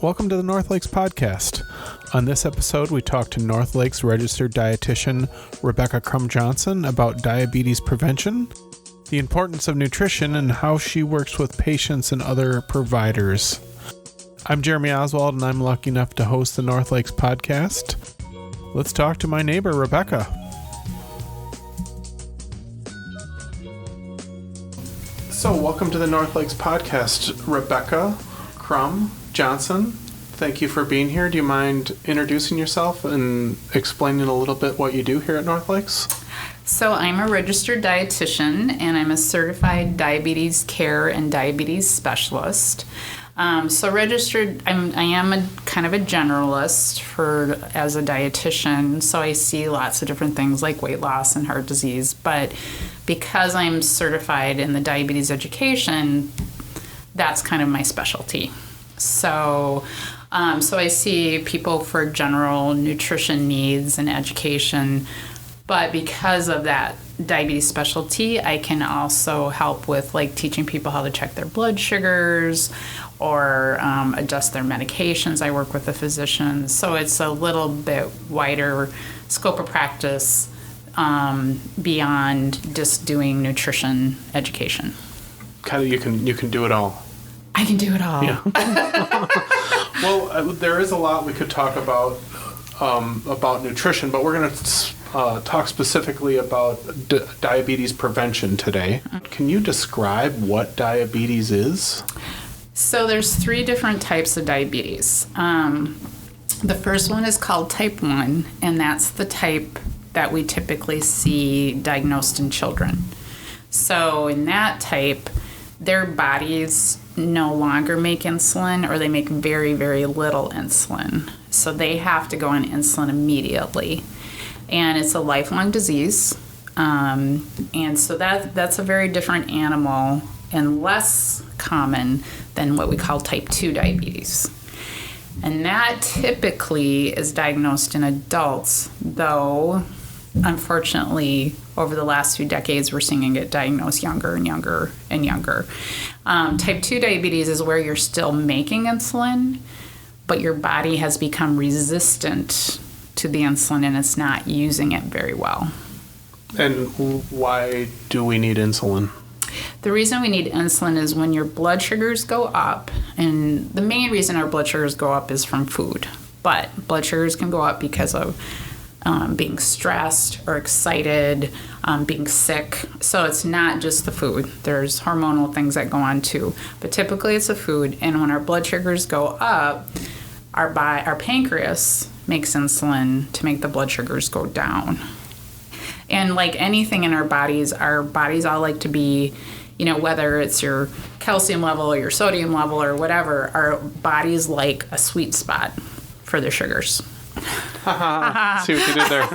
Welcome to the NorthLakes podcast. On this episode, we talk to NorthLakes Registered Dietitian Rebecca Crumb-Johnson about diabetes prevention, the importance of nutrition, and how she works with patients and other providers. I'm Jeremy Oswald, and I'm lucky enough to host the NorthLakes podcast. Let's talk to my neighbor, Rebecca. So, welcome to the NorthLakes podcast, Rebecca Crumb-Johnson. Thank you for being here. Do you mind introducing yourself and explaining a little bit what you do here at NorthLakes? So I'm a registered dietitian, and I'm a certified diabetes care and diabetes specialist. Registered, I am a kind of a generalist as a dietitian, so I see lots of different things like weight loss and heart disease. But because I'm certified in the diabetes education, that's kind of my specialty. So I see people for general nutrition needs and education, but because of that diabetes specialty, I can also help with like teaching people how to check their blood sugars or adjust their medications. I work with the physicians, so it's a little bit wider scope of practice beyond just doing nutrition education. Kind of, you can do it all. I can do it all. Yeah. Well, there is a lot we could talk about nutrition, but we're going to talk specifically about diabetes prevention today. Can you describe what diabetes is? So there's 3 different types of diabetes. The first one is called type 1, and that's the type that we typically see diagnosed in children. So in that type, their bodies no longer make insulin, or they make very, very little insulin. So they have to go on insulin immediately. And it's a lifelong disease. And so that's a very different animal and less common than what we call type 2 diabetes. And that typically is diagnosed in adults, though unfortunately over the last few decades we're seeing it get diagnosed younger and younger and younger. Type 2 diabetes is where you're still making insulin, but your body has become resistant to the insulin and it's not using it very well. And why do we need insulin? The reason we need insulin is when your blood sugars go up, and the main reason our blood sugars go up is from food, but blood sugars can go up because of being stressed or excited, being sick. So it's not just the food. There's hormonal things that go on too. But typically it's the food. And when our blood sugars go up, our pancreas makes insulin to make the blood sugars go down. And like anything in our bodies all like to be, whether it's your calcium level or your sodium level or whatever, our bodies like a sweet spot for the sugars. See what you did there.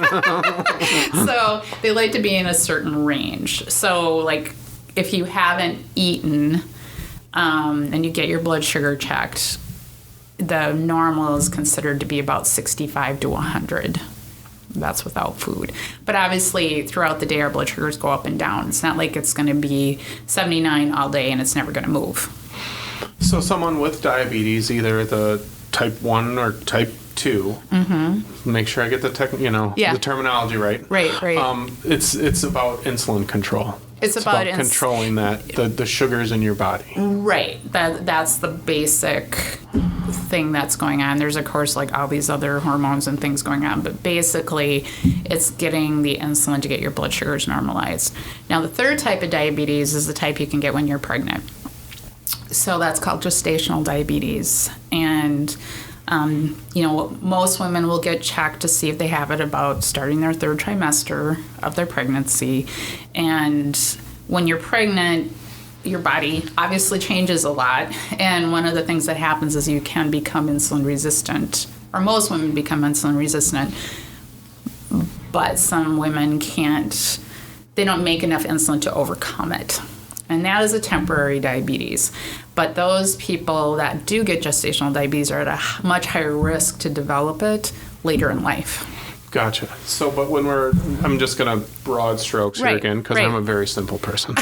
So they like to be in a certain range. So like if you haven't eaten and you get your blood sugar checked, the normal is considered to be about 65 to 100. That's without food. But obviously throughout the day our blood sugars go up and down. It's not like it's going to be 79 all day and it's never going to move. So someone with diabetes, either the type 1 or type 2, make sure I get the the terminology right. Right. It's about insulin control. It's about controlling the sugars in your body. Right. That's the basic thing that's going on. There's of course like all these other hormones and things going on, but basically it's getting the insulin to get your blood sugars normalized. Now the third type of diabetes is the type you can get when you're pregnant. So that's called gestational diabetes. And most women will get checked to see if they have it about starting their 3rd trimester of their pregnancy. And when you're pregnant, your body obviously changes a lot. And one of the things that happens is you can become insulin resistant, or most women become insulin resistant. But some women can't, they don't make enough insulin to overcome it. And that is a temporary diabetes. But those people that do get gestational diabetes are at a much higher risk to develop it later in life. Gotcha. So, but I'm just going to broad strokes here again, because I'm a very simple person.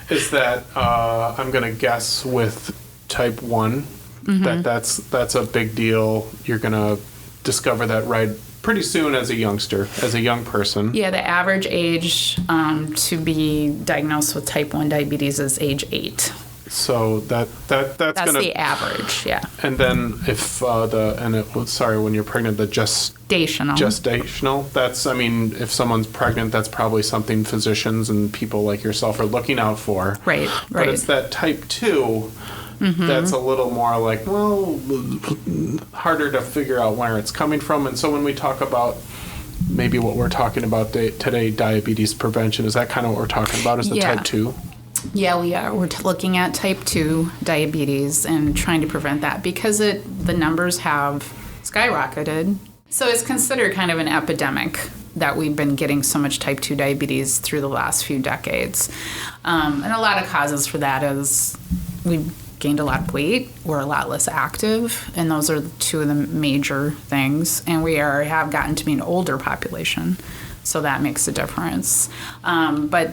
Is that I'm going to guess with type 1 That's a big deal. You're going to discover that right pretty soon as a youngster, as a young person. Yeah, the average age to be diagnosed with type 1 diabetes is age 8. So that's gonna, the average, yeah. And then if when you're pregnant, the gestational. That's, I mean, if someone's pregnant, that's probably something physicians and people like yourself are looking out for. Right. But it's that type 2 that's a little more like, well, harder to figure out where it's coming from. And so when we talk about maybe what we're talking about today, diabetes prevention, is that kind of what we're talking about, is the type 2? Yeah, we are. We're looking at type 2 diabetes and trying to prevent that because the numbers have skyrocketed. So it's considered kind of an epidemic that we've been getting so much type 2 diabetes through the last few decades. And a lot of causes for that is we've gained a lot of weight, we're a lot less active, and those are two of the major things. And we have gotten to be an older population, so that makes a difference. But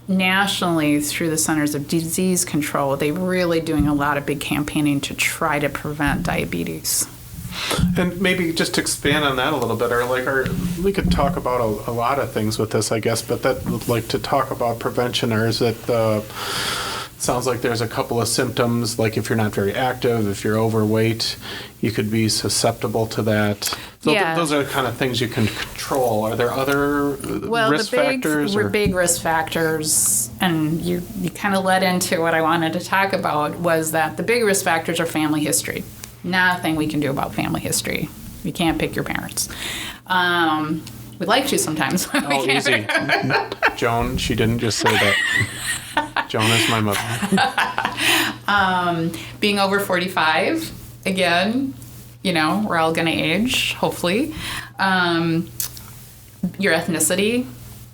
nationally, through the Centers of Disease Control, they're really doing a lot of big campaigning to try to prevent diabetes. And maybe just to expand on that a little bit, we could talk about a lot of things with this, I guess, but to talk about prevention, or is it sounds like there's a couple of symptoms, like if you're not very active, if you're overweight, you could be susceptible to that. Those are the kind of things you can control. Are there other risk factors? Big risk factors, and you kind of led into what I wanted to talk about, was that the big risk factors are family history. Nothing we can do about family history. You can't pick your parents. We'd like to sometimes. Oh, easy. Joan, she didn't just say that. Joan is my mother. Being over 45, again, we're all going to age, hopefully. Your ethnicity,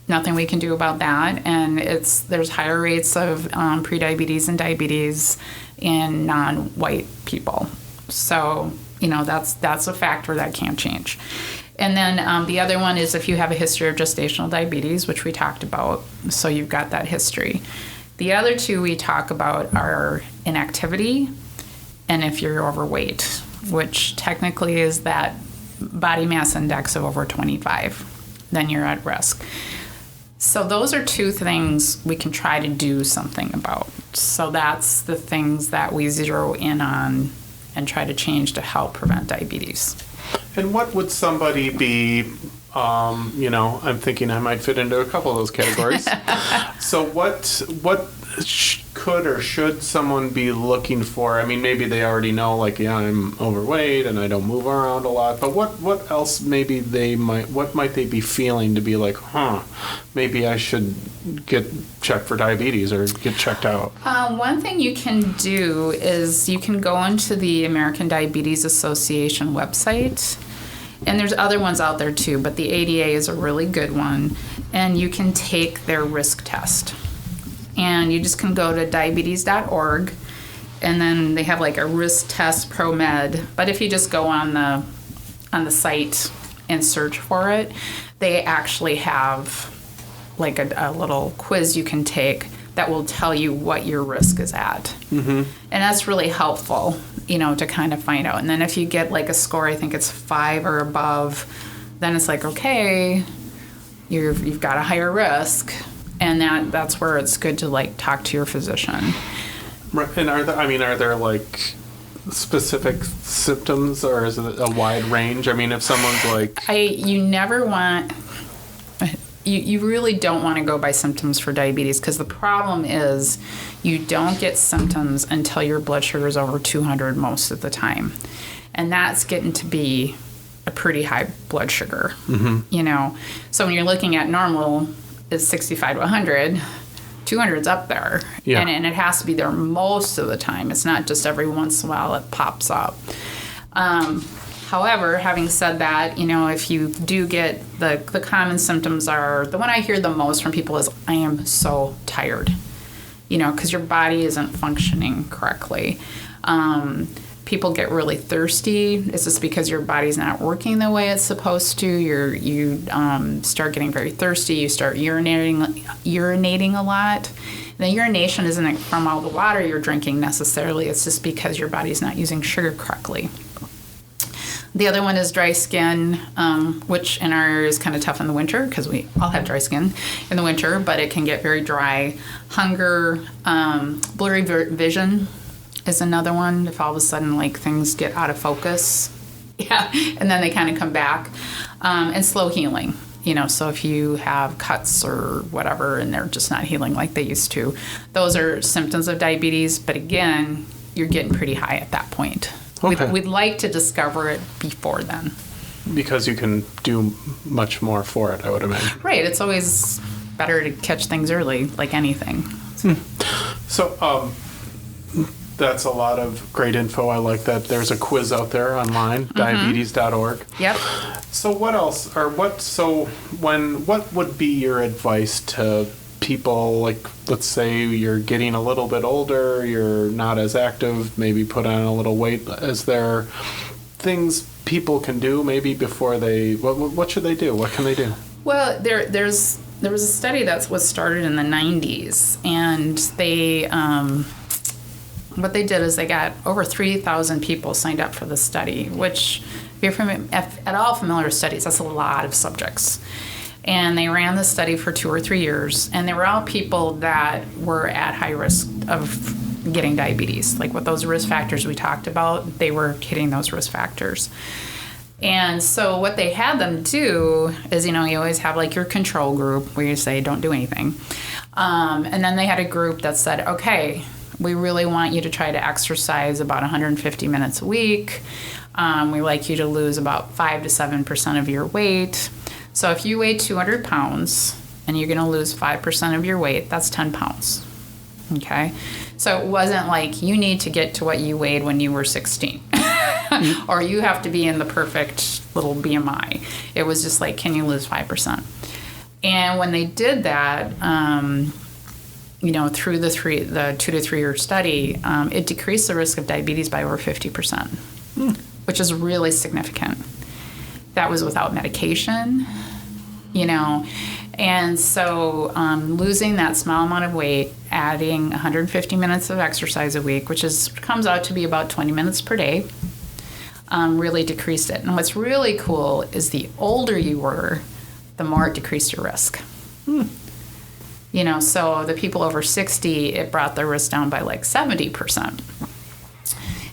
nothing we can do about that. And there's higher rates of prediabetes and diabetes in non-white people. So, that's a factor that can't change. And then the other one is if you have a history of gestational diabetes, which we talked about, so you've got that history. The other two we talk about are inactivity and if you're overweight, which technically is that body mass index of over 25, then you're at risk. So those are two things we can try to do something about. So that's the things that we zero in on and try to change to help prevent diabetes. And what would somebody be, I'm thinking I might fit into a couple of those categories. So what could or should someone be looking for? I mean, maybe they already know, I'm overweight and I don't move around a lot, but what else maybe what might they be feeling to be like, maybe I should get checked for diabetes or get checked out? One thing you can do is you can go into the American Diabetes Association website, and there's other ones out there too, but the ADA is a really good one, and you can take their risk test. And you just can go to diabetes.org, and then they have a risk test ProMed. But if you just go on the site and search for it, they actually have a little quiz you can take that will tell you what your risk is at. Mm-hmm. And that's really helpful, to kind of find out. And then if you get a score, I think it's 5 or above, then it's okay, you've got a higher risk. And that's where it's good to talk to your physician. Right. And are there specific symptoms, or is it a wide range? I mean, if someone's you really don't want to go by symptoms for diabetes, because the problem is you don't get symptoms until your blood sugar is over 200 most of the time. And that's getting to be a pretty high blood sugar. Mm-hmm. So when you're looking at normal is 65 to 100, 200's up there. Yeah. And it has to be there most of the time. It's not just every once in a while it pops up. However, having said that, if you do get the common symptoms are, the one I hear the most from people is, I am so tired, because your body isn't functioning correctly. people get really thirsty. Is this because your body's not working the way it's supposed to? You start getting very thirsty. You start urinating a lot. And the urination isn't from all the water you're drinking necessarily. It's just because your body's not using sugar correctly. The other one is dry skin, which in our area is kind of tough in the winter because we all have dry skin in the winter, but it can get very dry. Hunger, blurry vision is another one. If all of a sudden like things get out of focus, and then they kind of come back, and slow healing. So if you have cuts or whatever and they're just not healing like they used to, those are symptoms of diabetes. But again, you're getting pretty high at that point. Okay. We'd like to discover it before then. Because you can do much more for it, I would imagine. Right. It's always better to catch things early, like anything. So that's a lot of great info. I like that. There's a quiz out there online, diabetes.org. Yep. So what else, or what would be your advice to people, like, let's say you're getting a little bit older, you're not as active, maybe put on a little weight. Is there things people can do maybe before they, what should they do? What can they do? Well, there was a study that was started in the 90s, and they, what they did is they got over 3,000 people signed up for the study, which, if you're at all familiar with studies, that's a lot of subjects. And they ran the study for 2 or 3 years, and they were all people that were at high risk of getting diabetes. Like with those risk factors we talked about, they were hitting those risk factors. And so what they had them do is, you always have like your control group where you say, don't do anything. And then they had a group that said, okay, we really want you to try to exercise about 150 minutes a week. We like you to lose about 5 to 7% of your weight. So if you weigh 200 pounds and you're going to lose 5% of your weight, that's 10 pounds. Okay? So it wasn't like you need to get to what you weighed when you were 16 or you have to be in the perfect little BMI. It was just like, can you lose 5%? And when they did that, through the 2 to 3 year study, it decreased the risk of diabetes by over 50%, which is really significant. That was without medication, and so losing that small amount of weight, adding 150 minutes of exercise a week, which comes out to be about 20 minutes per day, really decreased it. And what's really cool is the older you were, the more it decreased your risk. So the people over 60, it brought their risk down by like 70%.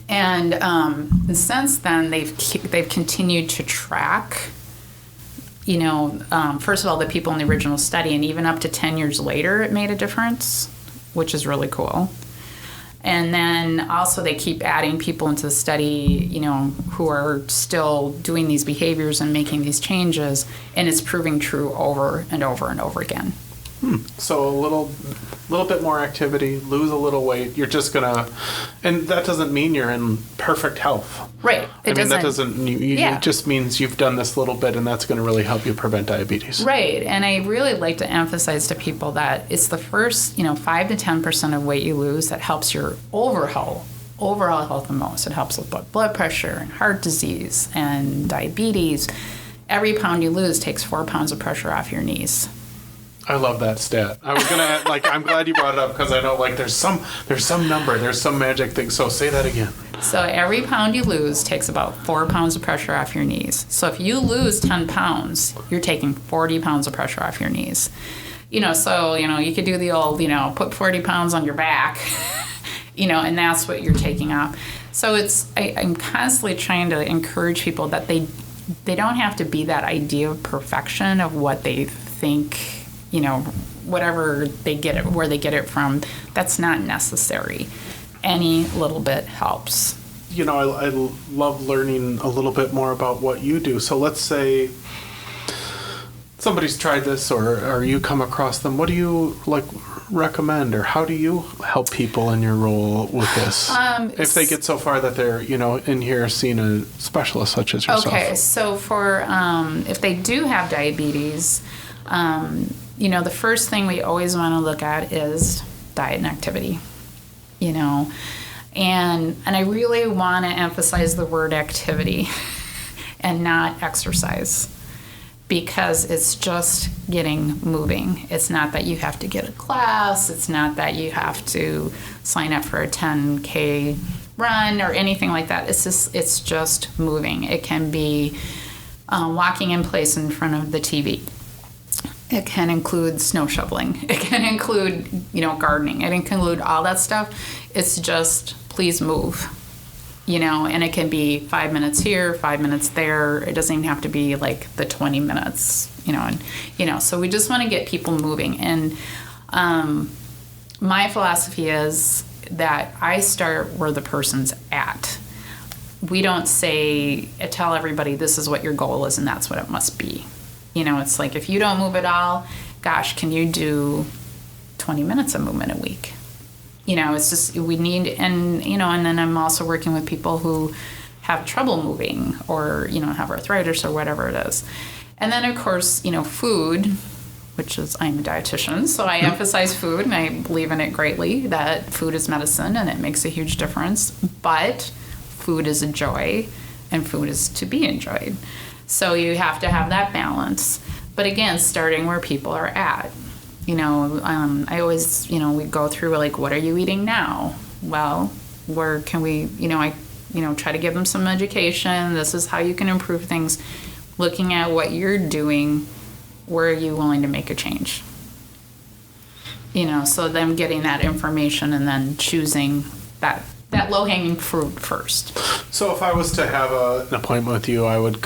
And since then, they've continued to track, first of all, the people in the original study, and even up to 10 years later, it made a difference, which is really cool. And then also they keep adding people into the study, who are still doing these behaviors and making these changes, and it's proving true over and over and over again. So a little bit more activity, lose a little weight. You're just gonna, and that doesn't mean you're in perfect health, right? It just means you've done this little bit, and that's going to really help you prevent diabetes, right? And I really like to emphasize to people that it's the first, 5 to 10% of weight you lose that helps your overall health the most. It helps with blood pressure and heart disease and diabetes. Every pound you lose takes 4 pounds of pressure off your knees. I love that stat. I was gonna I'm glad you brought it up because I know there's some number, there's some magic thing. So say that again. So every pound you lose takes about 4 pounds of pressure off your knees. So if you lose 10 pounds, you're taking 40 pounds of pressure off your knees. You could do the old, put 40 pounds on your back, and that's what you're taking off. So I'm constantly trying to encourage people that they don't have to be that idea of perfection of what they think. Whatever they get it, where they get it from, that's not necessary. Any little bit helps. I love learning a little bit more about what you do. So let's say somebody's tried this or you come across them. What do you recommend, or how do you help people in your role with this? If they get so far that they're, in here seeing a specialist such as yourself. Okay, so for if they do have diabetes, the first thing we always want to look at is diet and activity, And I really want to emphasize the word activity and not exercise, because it's just getting moving. It's not that you have to get a class. It's not that you have to sign up for a 10K run or anything like that. It's just moving. It can be walking in place in front of the TV. It can include snow shoveling. It can include, gardening. It can include all that stuff. It's just, please move, and it can be 5 minutes here, 5 minutes there. It doesn't even have to be like the 20 minutes, so we just want to get people moving. And my philosophy is that I start where the person's at. We don't tell everybody this is what your goal is and that's what it must be. It's like, if you don't move at all, gosh, can you do 20 minutes of movement a week? It's just, we need, and then I'm also working with people who have trouble moving or, have arthritis or whatever it is. And then, of course, food, which is, I'm a dietitian, so I emphasize food, and I believe in it greatly, that food is medicine and it makes a huge difference. But food is a joy, and food is to be enjoyed. So you have to have that balance. But again, starting where people are at. I always, we go through like, what are you eating now? Well, where can we, try to give them some education. This is how you can improve things. Looking at what you're doing, where are you willing to make a change? So them getting that information and then choosing that low-hanging fruit first. So if I was to have an appointment with you, I would,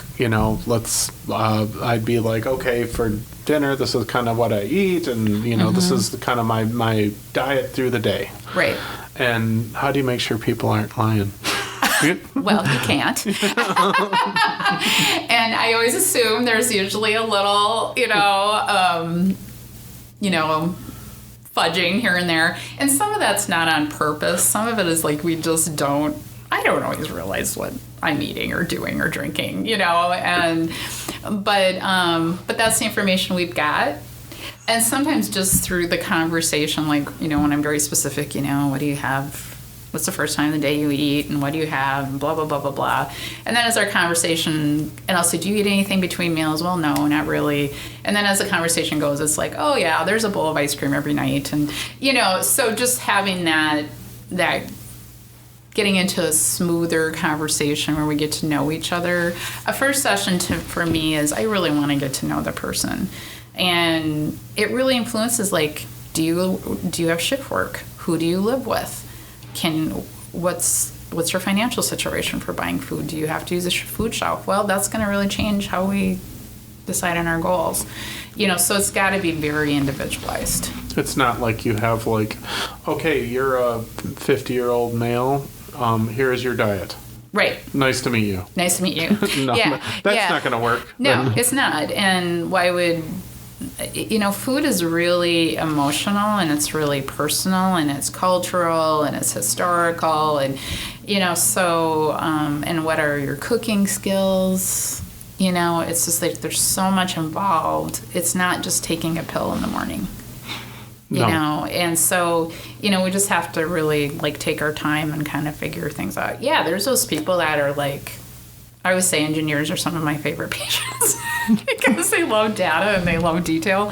I'd be like, okay, for dinner, this is kind of what I eat, and, this is kind of my diet through the day. Right. And how do you make sure people aren't lying? Well, you can't. And I always assume there's usually a little, fudging here and there. And some of that's not on purpose. Some of it is like I don't always realize what I'm eating or doing or drinking, but that's the information we've got. And sometimes just through the conversation, like, when I'm very specific, what do you have? What's the first time of the day you eat, and what do you have, and blah, blah, blah, blah, blah. And then as our conversation, and I'll say, do you eat anything between meals? Well, no, not really. And then as the conversation goes, it's like, oh yeah, there's a bowl of ice cream every night. And, so just having that getting into a smoother conversation where we get to know each other. A first session for me is I really want to get to know the person. And it really influences, like, do you have shift work? Who do you live with? What's your financial situation for buying food? Do you have to use a food shelf? Well, that's going to really change how we decide on our goals. So it's got to be very individualized. It's not like you have like, okay, you're a 50-year-old male. Here's your diet. Right. Nice to meet you. Nice to meet you. No, yeah. That's not going to work. No, it's not. And why would... food is really emotional, and it's really personal, and it's cultural, and it's historical, and, and what are your cooking skills? It's just like there's so much involved. It's not just taking a pill in the morning, and so, we just have to really, like, take our time and kind of figure things out. Yeah, there's those people that are like, I would say engineers are some of my favorite patients because they love data and they love detail.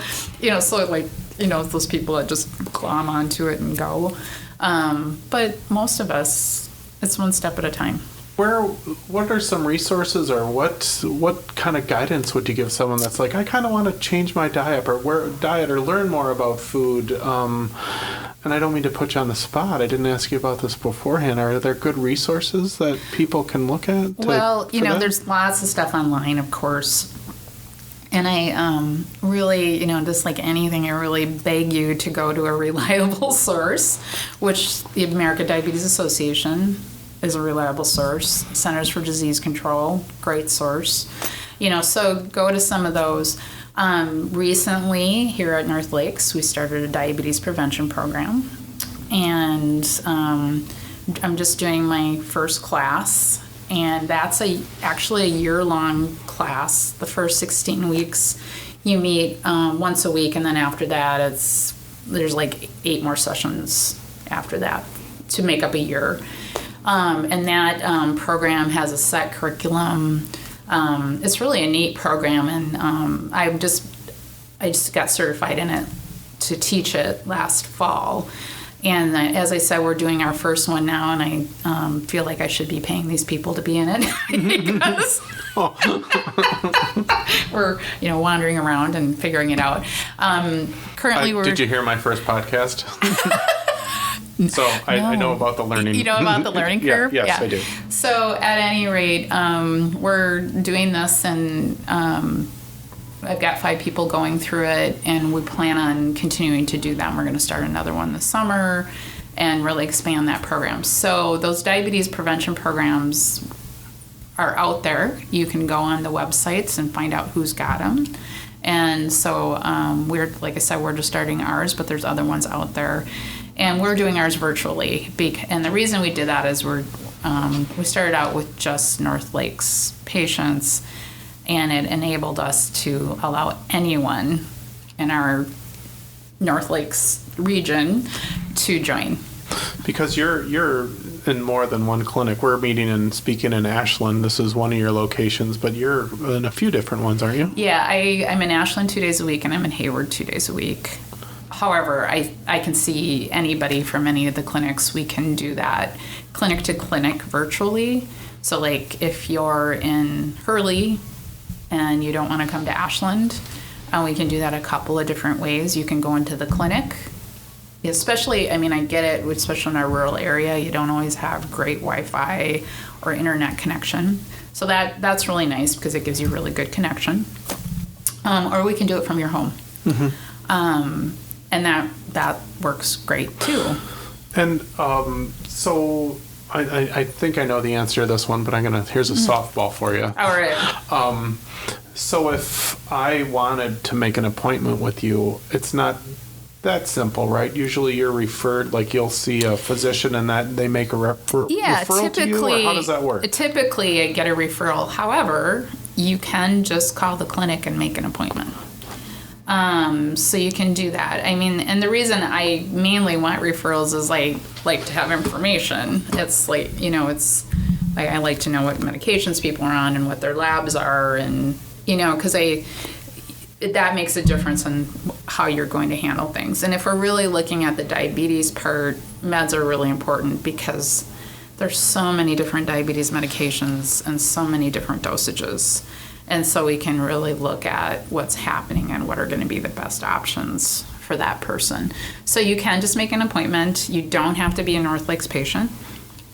So like, those people that just glom onto it and go. But most of us, it's one step at a time. What are some resources, or what kind of guidance would you give someone that's like, I kind of want to change my diet or learn more about food? And I don't mean to put you on the spot. I didn't ask you about this beforehand. Are there good resources that people can look at? Well, there's lots of stuff online, of course. And I really, just like anything, I really beg you to go to a reliable source, which the American Diabetes Association is a reliable source. Centers for Disease Control, great source. So go to some of those. Recently, here at NorthLakes, we started a diabetes prevention program. And I'm just doing my first class. And that's actually a year-long class. The first 16 weeks, you meet once a week. And then after that, there's like 8 more sessions after that to make up a year. And that program has a set curriculum. It's really a neat program, and I just got certified in it to teach it last fall. And as I said, we're doing our first one now, and I feel like I should be paying these people to be in it because we're wandering around and figuring it out. Currently, Did you hear my first podcast? So I know about the learning. You know about the learning curve? Yes, I do. So at any rate, we're doing this, and I've got 5 people going through it, and we plan on continuing to do them. We're going to start another one this summer and really expand that program. So those diabetes prevention programs are out there. You can go on the websites and find out who's got them. And so like I said, we're just starting ours, but there's other ones out there. And we're doing ours virtually. And the reason we did that is we started out with just NorthLakes patients, and it enabled us to allow anyone in our NorthLakes region to join. Because you're in more than one clinic. We're meeting and speaking in Ashland. This is one of your locations, but you're in a few different ones, aren't you? Yeah, I'm in Ashland 2 days a week, and I'm in Hayward 2 days a week. However, I can see anybody from any of the clinics. We can do that clinic to clinic virtually. So like if you're in Hurley and you don't want to come to Ashland, we can do that a couple of different ways. You can go into the clinic, especially, I get it, especially in our rural area, you don't always have great Wi-Fi or internet connection. So that's really nice because it gives you really good connection. Or we can do it from your home. Mm-hmm. And that works great too. And so I think I know the answer to this one, but here's a softball for you. All right. So if I wanted to make an appointment with you, it's not that simple, right? Usually you're referred, like you'll see a physician and that they make a referral to you, or how does that work? Typically I get a referral. However, you can just call the clinic and make an appointment. So you can do that. And the reason I mainly want referrals is I like to have information. It's like, I like to know what medications people are on and what their labs are, and, because that makes a difference in how you're going to handle things. And if we're really looking at the diabetes part, meds are really important because there's so many different diabetes medications and so many different dosages. And so we can really look at what's happening and what are going to be the best options for that person. So you can just make an appointment. You don't have to be a NorthLakes patient.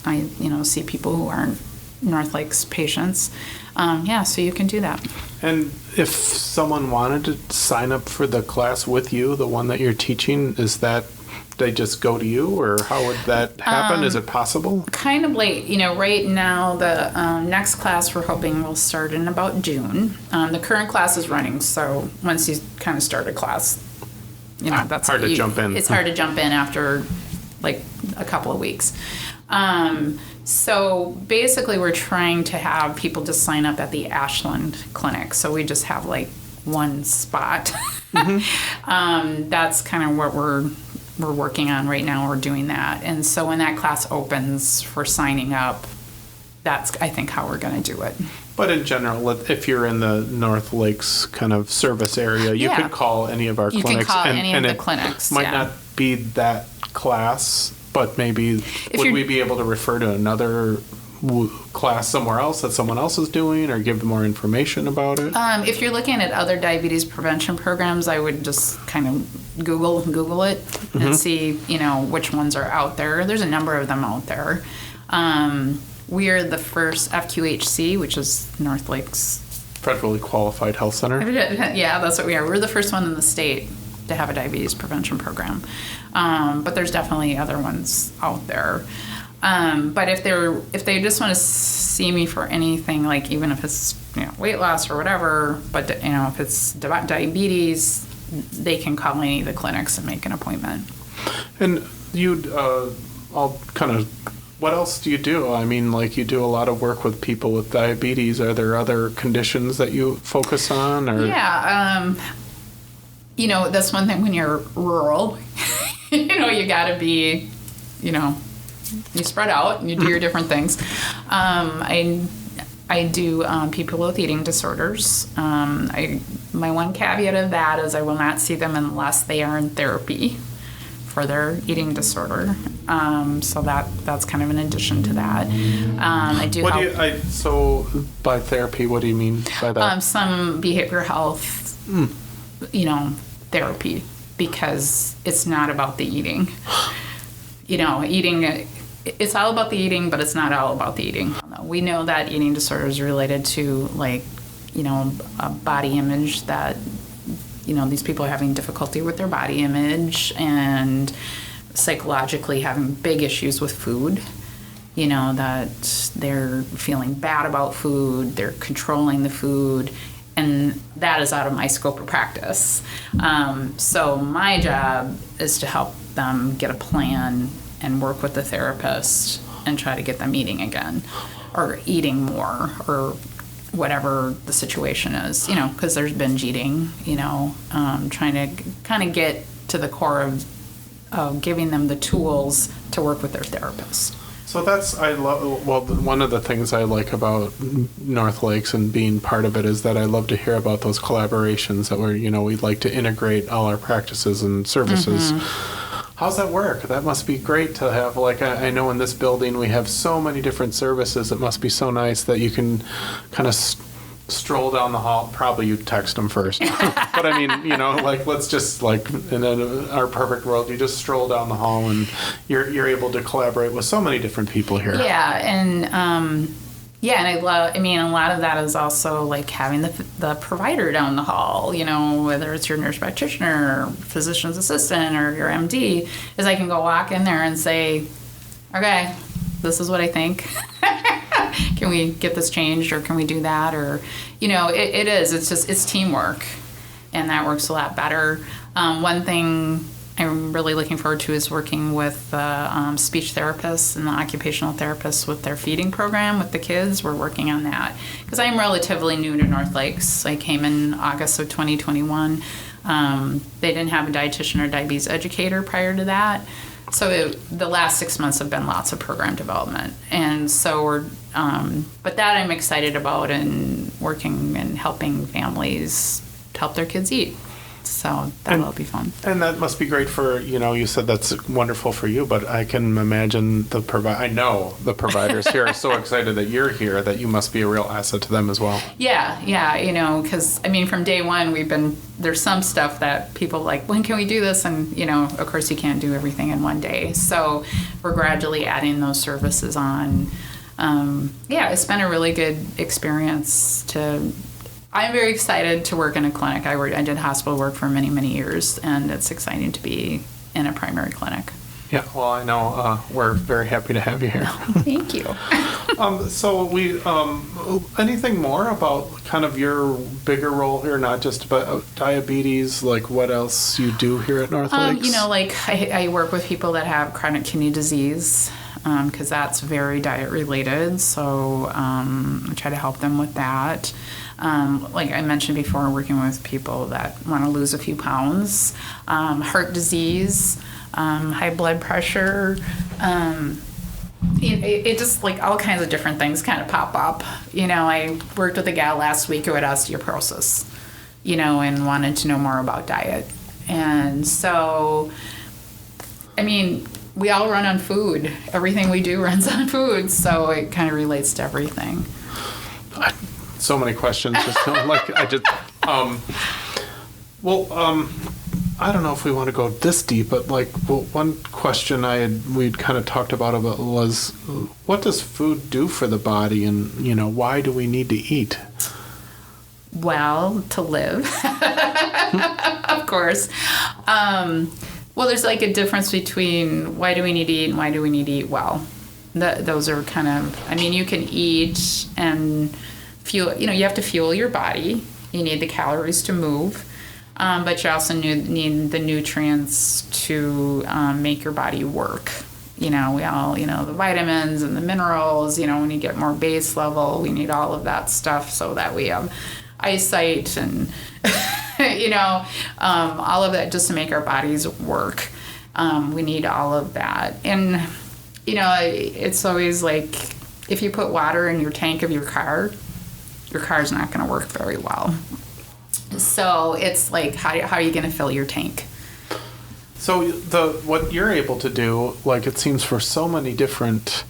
I see people who aren't NorthLakes patients. So you can do that. And if someone wanted to sign up for the class with you, the one that you're teaching, is that they just go to you, or how would that happen? Is it possible? Kind of late. Right now, the next class we're hoping will start in about June. The current class is running, so once you kind of start a class, that's hard to jump in. It's hard to jump in after like a couple of weeks. So basically, we're trying to have people just sign up at the Ashland clinic. So we just have like one spot. Mm-hmm. That's kind of what we're working on right now. We're doing that. And so when that class opens for signing up, that's, I think, how we're going to do it. But in general, if you're in the NorthLakes kind of service area, you could call any of our clinics. You can call any of the clinics. Might not be that class, but maybe would we be able to refer to another class somewhere else that someone else is doing, or give them more information about it? If you're looking at other diabetes prevention programs, I would just kind of Google it and see, which ones are out there. There's a number of them out there. We are the first FQHC, which is NorthLakes Federally Qualified Health Center. Yeah, that's what we are. We're the first one in the state to have a diabetes prevention program. But there's definitely other ones out there. But if they just want to see me for anything, like even if it's weight loss or whatever, but if it's diabetes, they can call any of the clinics and make an appointment. And what else do you do? You do a lot of work with people with diabetes. Are there other conditions that you focus on? Or? Yeah, that's one thing when you're rural. You got to be, you spread out and you do your different things. I do people with eating disorders. My one caveat of that is I will not see them unless they are in therapy for their eating disorder. So that's kind of an addition to that. I do help. So by therapy, what do you mean by that? Some behavioral health, therapy, because it's not about the eating. Eating, it's all about the eating, but it's not all about the eating. We know that eating disorder is related to a body image that, these people are having difficulty with their body image and psychologically having big issues with food, that they're feeling bad about food, they're controlling the food, and that is out of my scope of practice. So my job is to help them get a plan and work with the therapist and try to get them eating again or eating more or whatever the situation is, because there's binge eating, trying to kind of get to the core of giving them the tools to work with their therapist. So one of the things I like about North Lakes and being part of it is that I love to hear about those collaborations that we'd like to integrate all our practices and services. Mm-hmm. How's that work? That must be great to have, I know in this building we have so many different services. It must be so nice that you can kind of stroll down the hall. Probably you text them first. But I mean, let's just in our perfect world, you just stroll down the hall and you're able to collaborate with so many different people here. Yeah, and and I love, a lot of that is also having the provider down the hall, whether it's your nurse practitioner or physician's assistant or your MD, is I can go walk in there and say, okay, this is what I think. Can we get this changed or can we do that? Or, it's teamwork and that works a lot better. One thing I'm really looking forward to is working with the speech therapists and the occupational therapists with their feeding program with the kids. We're working on that because I'm relatively new to North Lakes. I came in August of 2021. They didn't have a dietitian or diabetes educator prior to that. So the last 6 months have been lots of program development. And so but that I'm excited about and working and helping families to help their kids eat. So that'll be fun. And that must be great for, you said that's wonderful for you, but I can imagine I know the providers here are so excited that you're here that you must be a real asset to them as well. Yeah, because, from day one, there's some stuff that people like, when can we do this? And, of course you can't do everything in one day. So we're gradually adding those services on. It's been a really good experience I'm very excited to work in a clinic. I did hospital work for many, many years, and it's exciting to be in a primary clinic. Yeah, well, I know we're very happy to have you here. Thank you. So anything more about kind of your bigger role here, not just about diabetes, what else you do here at North Lakes? I work with people that have chronic kidney disease, because that's very diet related. So I try to help them with that. Like I mentioned before, working with people that want to lose a few pounds, heart disease, high blood pressure. It just all kinds of different things kind of pop up. I worked with a gal last week who had osteoporosis, and wanted to know more about diet. And so, we all run on food. Everything we do runs on food, so it kind of relates to everything. So many questions. I don't know if we want to go this deep, but one question we'd kind of talked about was, what does food do for the body, and why do we need to eat? Well, to live, of course. Well, there's a difference between why do we need to eat and why do we need to eat well. Those are kind of, you can eat and fuel, you have to fuel your body. You need the calories to move, but you also need the nutrients to make your body work. We all, the vitamins and the minerals, when you get more base level, we need all of that stuff so that we have eyesight and, all of that just to make our bodies work. We need all of that. And it's always like if you put water in your tank of your car's not going to work very well. So it's like, how are you going to fill your tank? So what you're able to do, like it seems for so many different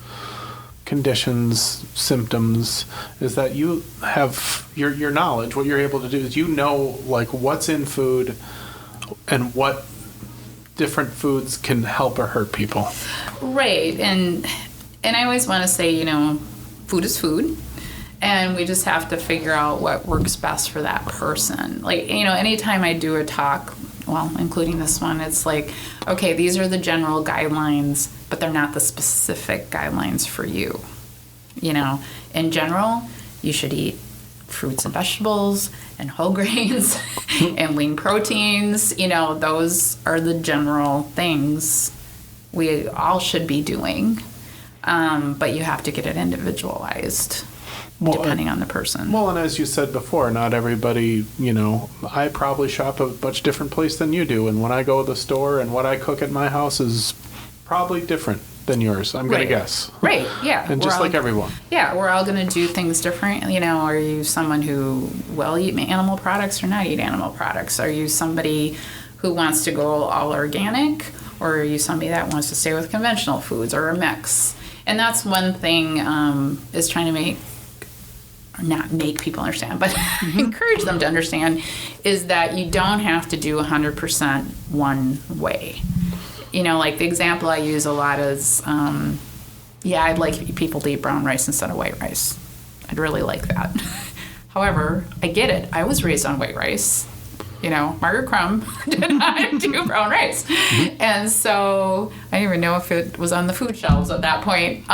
conditions, symptoms, is that you have your knowledge. What you're able to do is like what's in food and what different foods can help or hurt people. Right. And I always want to say, food is food. And we just have to figure out what works best for that person. Like, anytime I do a talk, well, including this one, it's like, okay, these are the general guidelines, but they're not the specific guidelines for you. In general, you should eat fruits and vegetables and whole grains and lean proteins. Those are the general things we all should be doing. But you have to get it individualized. Depending on the person. Well, and as you said before, not everybody, I probably shop a much different place than you do. And when I go to the store and what I cook at my house is probably different than yours, I'm going to guess. Right, yeah. And just like everyone. Yeah, we're all going to do things different. Are you someone who will eat animal products or not eat animal products? Are you somebody who wants to go all organic? Or are you somebody that wants to stay with conventional foods or a mix? And that's one thing is trying to not make people understand, but encourage them to understand, is that you don't have to do 100% one way. Like the example I use a lot is, I'd like people to eat brown rice instead of white rice. I'd really like that. However, I get it. I was raised on white rice. Margaret Crumb did not do brown rice. And so I didn't even know if it was on the food shelves at that point.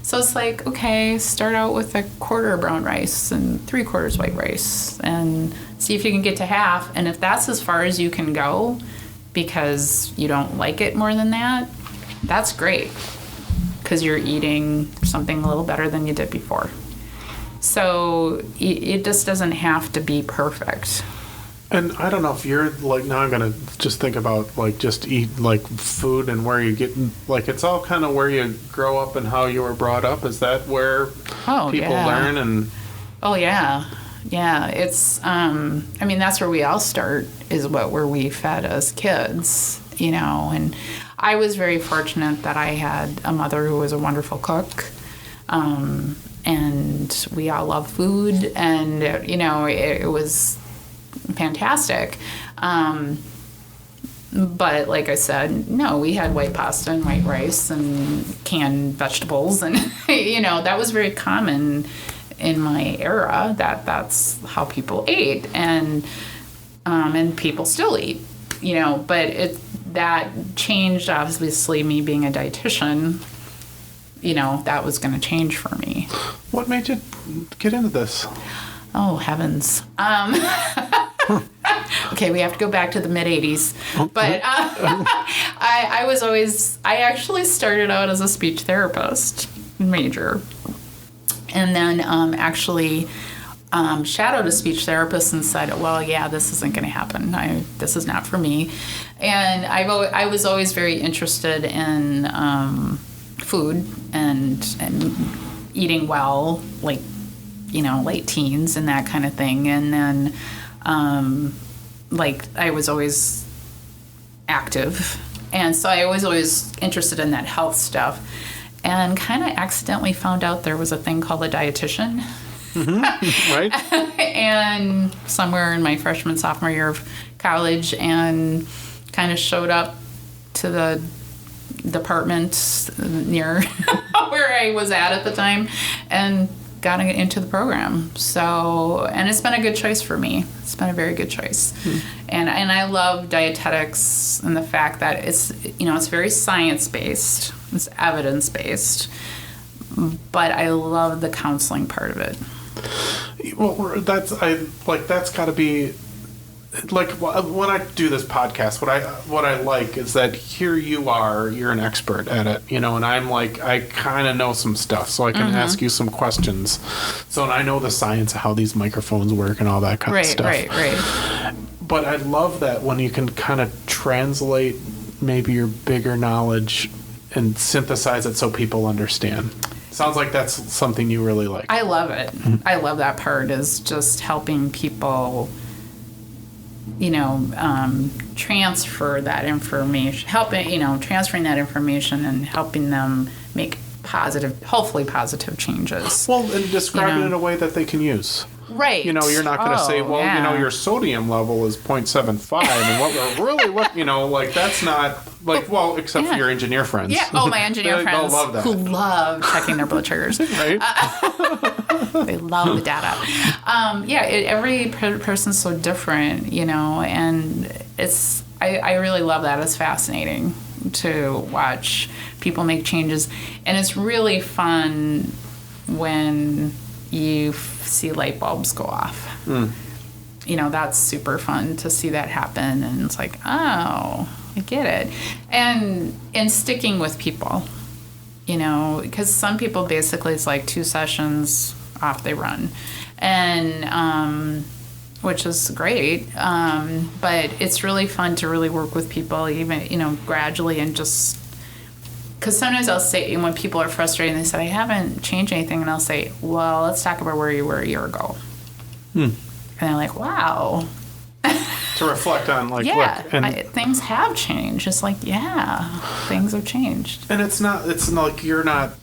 So it's like, okay, start out with a quarter brown rice and 3/4 white rice and see if you can get to half. And if that's as far as you can go because you don't like it more than that, that's great because you're eating something a little better than you did before. So it just doesn't have to be perfect. And I don't know if you're like, now I'm going to just think about like just eat like food and where you get, like it's all kind of where you grow up and how you were brought up. Is that where people learn? And oh, yeah. Yeah. It's, that's where we all start is where we fed as kids, and I was very fortunate that I had a mother who was a wonderful cook. And we all love food and, it was fantastic. But like I said, no, we had white pasta and white rice and canned vegetables. And, that was very common in my era that's how people ate and people still eat, but that changed, obviously, me being a dietitian, that was going to change for me. What made you get into this? Oh, heavens. Okay, we have to go back to the mid-'80s. But I actually started out as a speech therapist major. And then actually shadowed a speech therapist and said, well, yeah, this isn't going to happen. This is not for me. And I was always very interested in food and eating well, like, late teens and that kind of thing. And then, I was always active. And so I was always interested in that health stuff and kind of accidentally found out there was a thing called a dietitian. Mm-hmm. Right. And somewhere in my freshman, sophomore year of college and kind of showed up to the department near where I was at the time and got into the program. So, and it's been a good choice for me. It's been a very good choice. Mm. And I love dietetics and the fact that it's very science-based. It's evidence-based. But I love the counseling part of it. Well, that's got to be like when I do this podcast, what I like is that here you're an expert at it, and I'm like, I kind of know some stuff, so I can ask you some questions. So, and I know the science of how these microphones work and all that kind of stuff. Right. But I love that when you can kind of translate maybe your bigger knowledge and synthesize it so people understand. Sounds like that's something you really like. I love it. I love that part, is just helping people, transfer that information, transferring that information and helping them make hopefully positive changes. Well, and describe it in a way that they can use. Right. You're not going to say, your sodium level is 0.75, and what we're really that's not, except for your engineer friends. Yeah. Oh, my engineer friends they'll love that. Who love checking their blood sugars. Right. They love the data. Every person's so different, and I really love that. It's fascinating to watch people make changes, and it's really fun when you see light bulbs go off. That's super fun to see that happen, and it's like, oh, I get it. And sticking with people, because some people basically it's like 2 sessions, off they run, and which is great, but it's really fun to really work with people, even gradually, and just because sometimes I'll say, when people are frustrated and they say, I haven't changed anything, and I'll say, well, let's talk about where you were a year ago. And they're like, wow. To reflect on, look. Things have changed. It's like, things have changed. And it's not like you're not,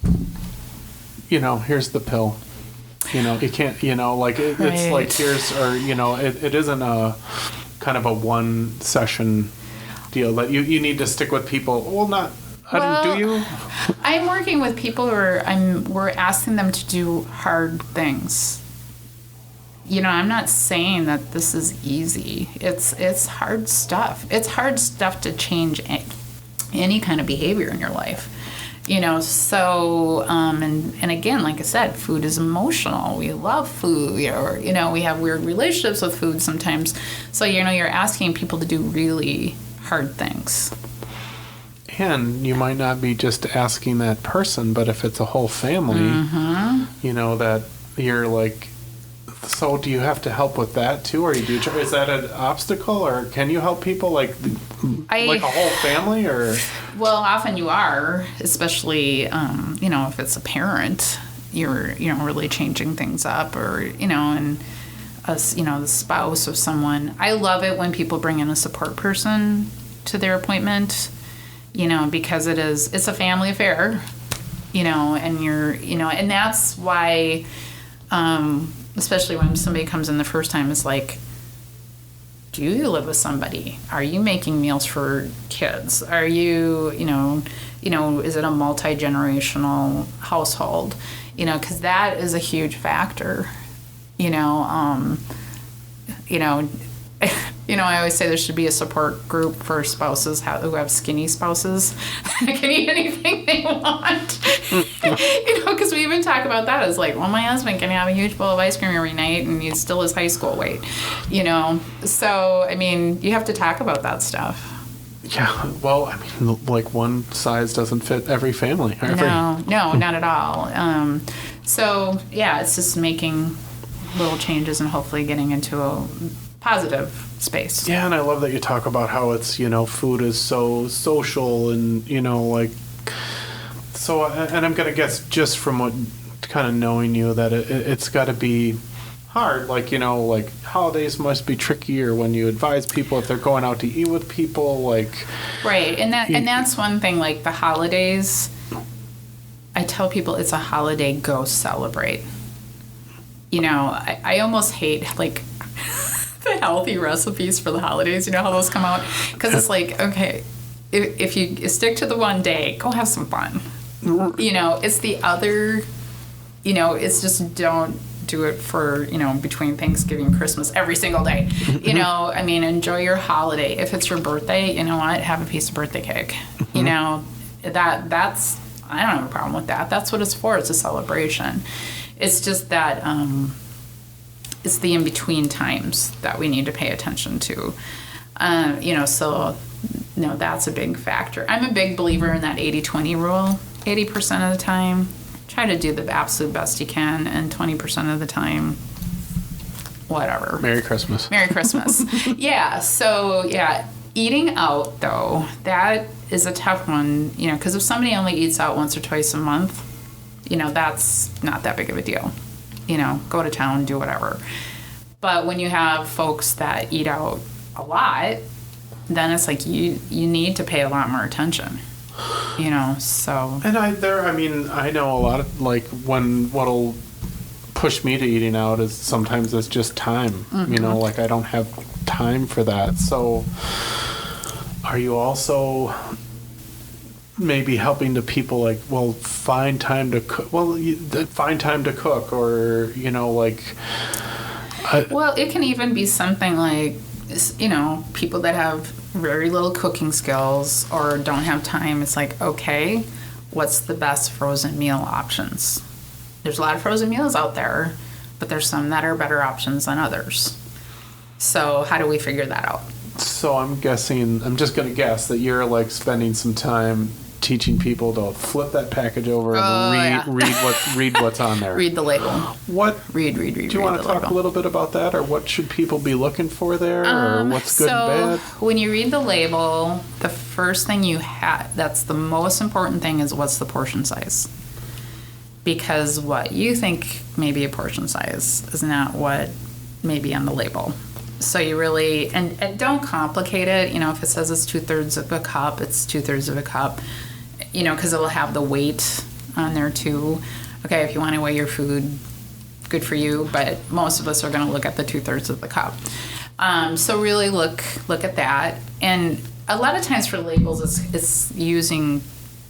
here's the pill. You can't, it's right. like here's, or, it isn't a kind of a one session deal that you need to stick with people. Well, do you? I'm working with people we're asking them to do hard things. I'm not saying that this is easy. It's hard stuff. It's hard stuff to change any kind of behavior in your life. So, and again, like I said, food is emotional. We love food, we have weird relationships with food sometimes. So, you're asking people to do really hard things. And you might not be just asking that person, but if it's a whole family, that you're like, so do you have to help with that too? Or is that an obstacle, or can you help people like a whole family, or? Well, often you are, especially, if it's a parent, you're, really changing things up, or, and the spouse of someone. I love it when people bring in a support person to their appointment, because it's a family affair, and you're, and that's why, especially when somebody comes in the first time, it's like, do you live with somebody? Are you making meals for kids? Are you, is it a multi-generational household? Because that is a huge factor, I always say there should be a support group for spouses who have skinny spouses that can eat anything they want. Because we even talk about that as like, well, my husband can have a huge bowl of ice cream every night and he's still his high school weight, So, you have to talk about that stuff. Yeah, well, like one size doesn't fit every family. No, not at all. So, it's just making little changes and hopefully getting into a positive space. Yeah, and I love that you talk about how it's, food is so social and, so, and I'm going to guess just from what kind of knowing you that it's got to be hard. Like, holidays must be trickier when you advise people if they're going out to eat with people, like. Right. And that's one thing, like the holidays, I tell people it's a holiday, go celebrate. I almost hate, like, the healthy recipes for the holidays, how those come out, because it's like, okay, if you stick to the one day, go have some fun. It's the other, it's just don't do it for, between Thanksgiving and Christmas every single day. Enjoy your holiday. If it's your birthday, have a piece of birthday cake. That's, I don't have a problem with that. That's what it's for. It's a celebration. It's just that it's the in-between times that we need to pay attention to. So, that's a big factor. I'm a big believer in that 80-20 rule. 80% of the time, try to do the absolute best you can, and 20% of the time, whatever. Merry Christmas. Merry Christmas. Yeah, so, Eating out, though, that is a tough one, because if somebody only eats out once or twice a month, that's not that big of a deal. Go to town, do whatever. But when you have folks that eat out a lot, then it's like you need to pay a lot more attention, so. And I know a lot of, what'll push me to eating out is sometimes it's just time, Mm-hmm. I don't have time for that. So are you also maybe helping the people find time to cook? Find time to cook, or well, it can even be something like, people that have very little cooking skills or don't have time. It's like, okay, what's the best frozen meal options? There's a lot of frozen meals out there, but there's some that are better options than others. So how do we figure that out? So I'm just going to guess that you're spending some time teaching people to flip that package over and read what's on there. Read the label. Read. Do you want to talk a little bit about that, or what should people be looking for there, or what's good and bad? When you read the label, the first thing that's the most important thing, is what's the portion size. Because what you think may be a portion size is not what may be on the label. So you really, and don't complicate it. If it says it's 2/3 of a cup, it's 2/3 of a cup, because it'll have the weight on there too. Okay, if you want to weigh your food, good for you, but most of us are going to look at the 2/3 of the cup. So really look at that. And a lot of times for labels, it's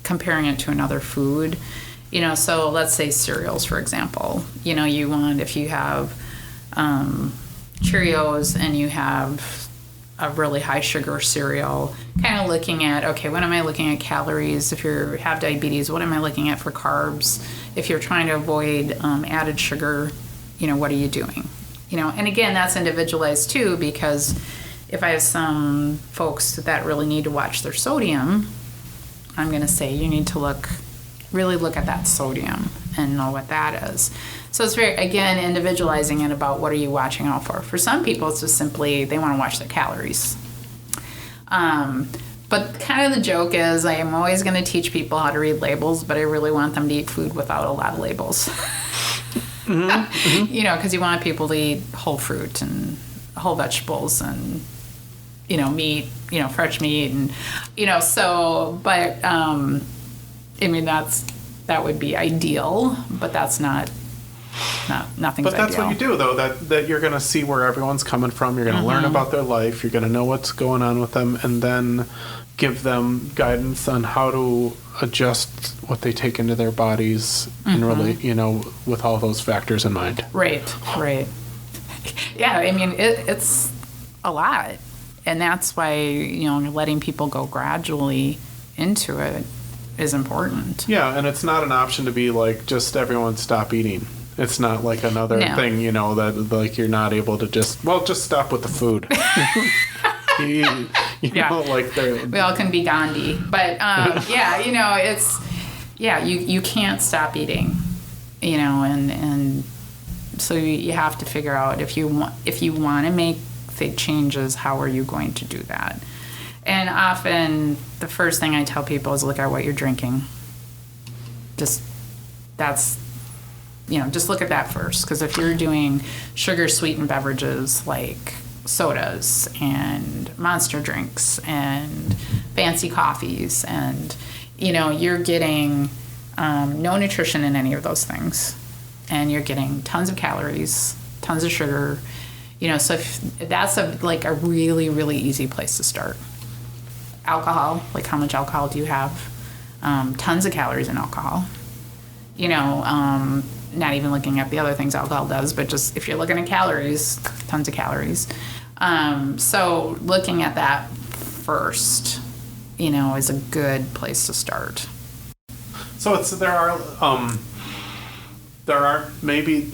comparing it to another food. So let's say cereals, for example. If you have Cheerios and you have a really high sugar cereal, kind of looking at, okay, what am I looking at calories? If you have diabetes, what am I looking at for carbs? If you're trying to avoid added sugar, what are you doing? And again, that's individualized too, because if I have some folks that really need to watch their sodium, I'm going to say you need to really look at that sodium and know what that is. So it's very, again, individualizing it about what are you watching out for. For some people, it's just simply they want to watch their calories. But kind of the joke is I am always going to teach people how to read labels, but I really want them to eat food without a lot of labels. Mm-hmm. Because you want people to eat whole fruit and whole vegetables and, meat, fresh meat. And, but, that would be ideal, but that's nothing. But that's what you do, though, that you're going to see where everyone's coming from. You're going to learn about their life. You're going to know what's going on with them, and then give them guidance on how to adjust what they take into their bodies and really, with all those factors in mind. Right. Yeah, it's a lot. And that's why, letting people go gradually into it is important. Yeah, and it's not an option to be just everyone stop eating. It's not another thing, that you're not able to just stop with the food. We all can be Gandhi, but you can't stop eating, and so you have to figure out if you want to make big changes, how are you going to do that? And often the first thing I tell people is look at what you're drinking. Just look at that first, because if you're doing sugar sweetened beverages like sodas and monster drinks and fancy coffees, and you're getting no nutrition in any of those things, and you're getting tons of calories, tons of sugar, so if that's a really, really easy place to start. Alcohol, how much alcohol do you have? Tons of calories in alcohol. Not even looking at the other things alcohol does, but just if you're looking at calories, tons of calories. So looking at that first, is a good place to start. So there are maybe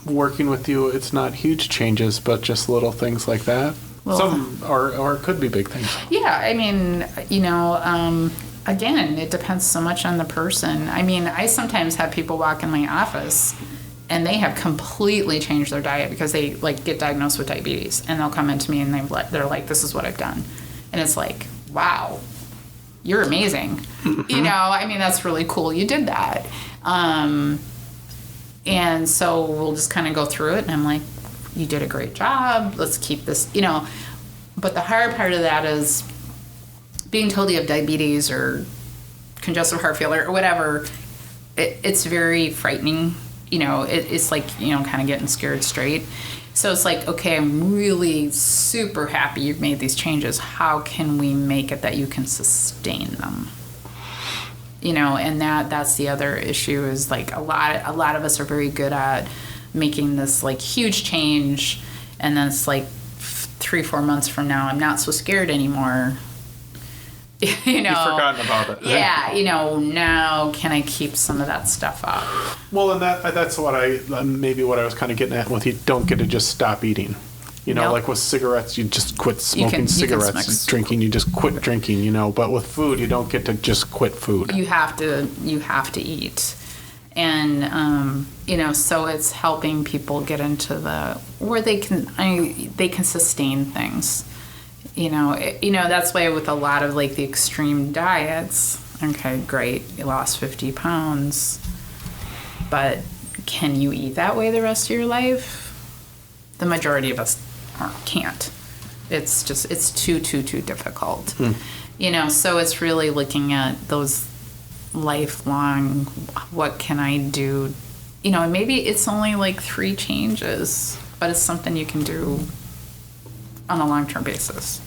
working with you, it's not huge changes, but just little things like that. Well, some or it could be big things. Yeah, again, it depends so much on the person. I sometimes have people walk in my office and they have completely changed their diet because they like get diagnosed with diabetes, and they'll come into me and they're like, this is what I've done. And it's like, wow, you're amazing. You know, I mean, that's really cool. You did that. And so we'll just kind of go through it, and I'm like, you did a great job. Let's keep this, you know. But the hard part of that is being told you have diabetes or congestive heart failure or whatever. It's very frightening. You know, it's like, you know, kind of getting scared straight. So it's like, okay, I'm really super happy you've made these changes. How can we make it that you can sustain them? You know, and that's the other issue is like a lot of us are very good at making this like huge change, and then it's like 3-4 months from now, I'm not so scared anymore. You know, you've forgotten about it. Yeah, you know, now can I keep some of that stuff up? Well, and that's what I was kind of getting at with, you don't get to just stop eating. You know, like with cigarettes, you just quit smoking cigarettes. Drinking, you just quit drinking, you know. But with food, you don't get to just quit food. You have to eat. And, you know, so it's helping people get into where they can sustain things. You know, that's why with a lot of like the extreme diets, okay, great, you lost 50 pounds, but can you eat that way the rest of your life? The majority of us can't. It's too difficult. You know, so it's really looking at those lifelong, what can I do? You know, maybe it's only like 3 changes, but it's something you can do on a long-term basis.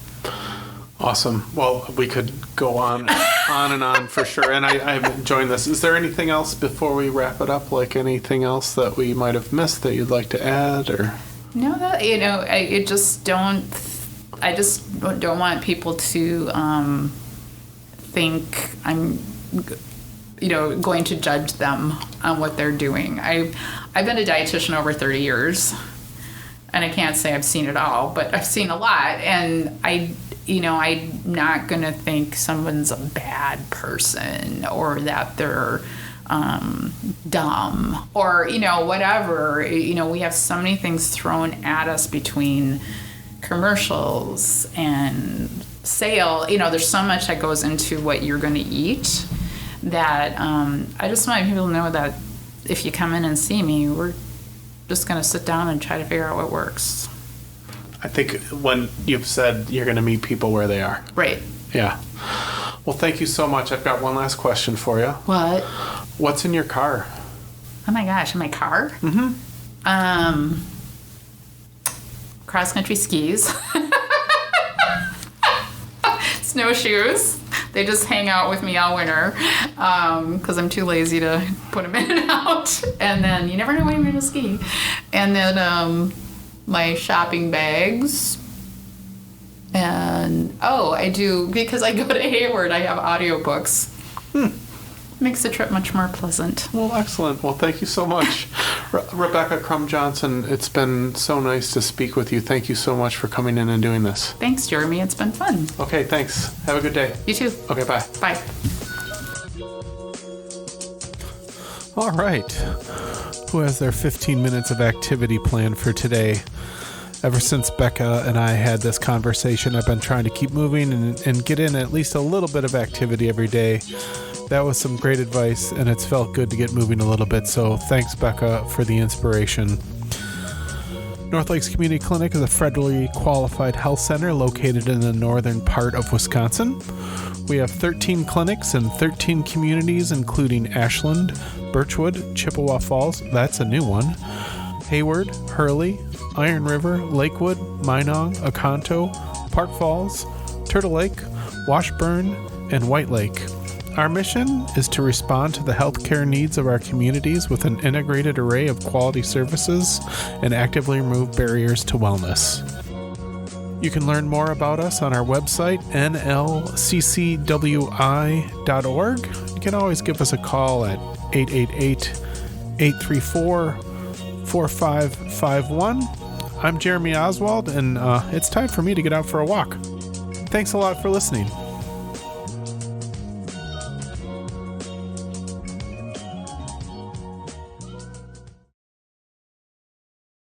Awesome. Well, we could go on and on for sure. And I'm enjoying this. Is there anything else before we wrap it up? Like anything else that we might have missed that you'd like to add, or? No, you know, I just don't want people to think I'm, you know, going to judge them on what they're doing. I've been a dietitian over 30 years, and I can't say I've seen it all, but I've seen a lot, and I'm not going to think someone's a bad person or that they're dumb or, you know, whatever. You know, we have so many things thrown at us between commercials and sale. You know, there's so much that goes into what you're going to eat that I just want people to know that if you come in and see me, we're just going to sit down and try to figure out what works. I think when you've said you're going to meet people where they are. Right. Yeah. Well, thank you so much. I've got one last question for you. What? What's in your car? Oh my gosh, in my car? Mm-hmm. Cross-country skis. Snowshoes. They just hang out with me all winter because I'm too lazy to put them in and out. And then you never know when you're going to ski. And then my shopping bags. And, I do, because I go to Hayward, I have audiobooks. Makes the trip much more pleasant. Well, excellent. Well, thank you so much. Rebecca Crumb-Johnson, it's been so nice to speak with you. Thank you so much for coming in and doing this. Thanks, Jeremy. It's been fun. Okay, thanks. Have a good day. You too. Okay, bye. Bye. All right. Who has their 15 minutes of activity planned for today? Ever since Becca and I had this conversation, I've been trying to keep moving and get in at least a little bit of activity every day. That was some great advice, and it's felt good to get moving a little bit, so thanks, Becca, for the inspiration. NorthLakes Community Clinic is a federally qualified health center located in the northern part of Wisconsin. We have 13 clinics in 13 communities, including Ashland, Birchwood, Chippewa Falls, that's a new one, Hayward, Hurley, Iron River, Lakewood, Minong, Oconto, Park Falls, Turtle Lake, Washburn, and White Lake. Our mission is to respond to the healthcare needs of our communities with an integrated array of quality services and actively remove barriers to wellness. You can learn more about us on our website, nlccwi.org. You can always give us a call at 888-834-4551. I'm Jeremy Oswald, and it's time for me to get out for a walk. Thanks a lot for listening.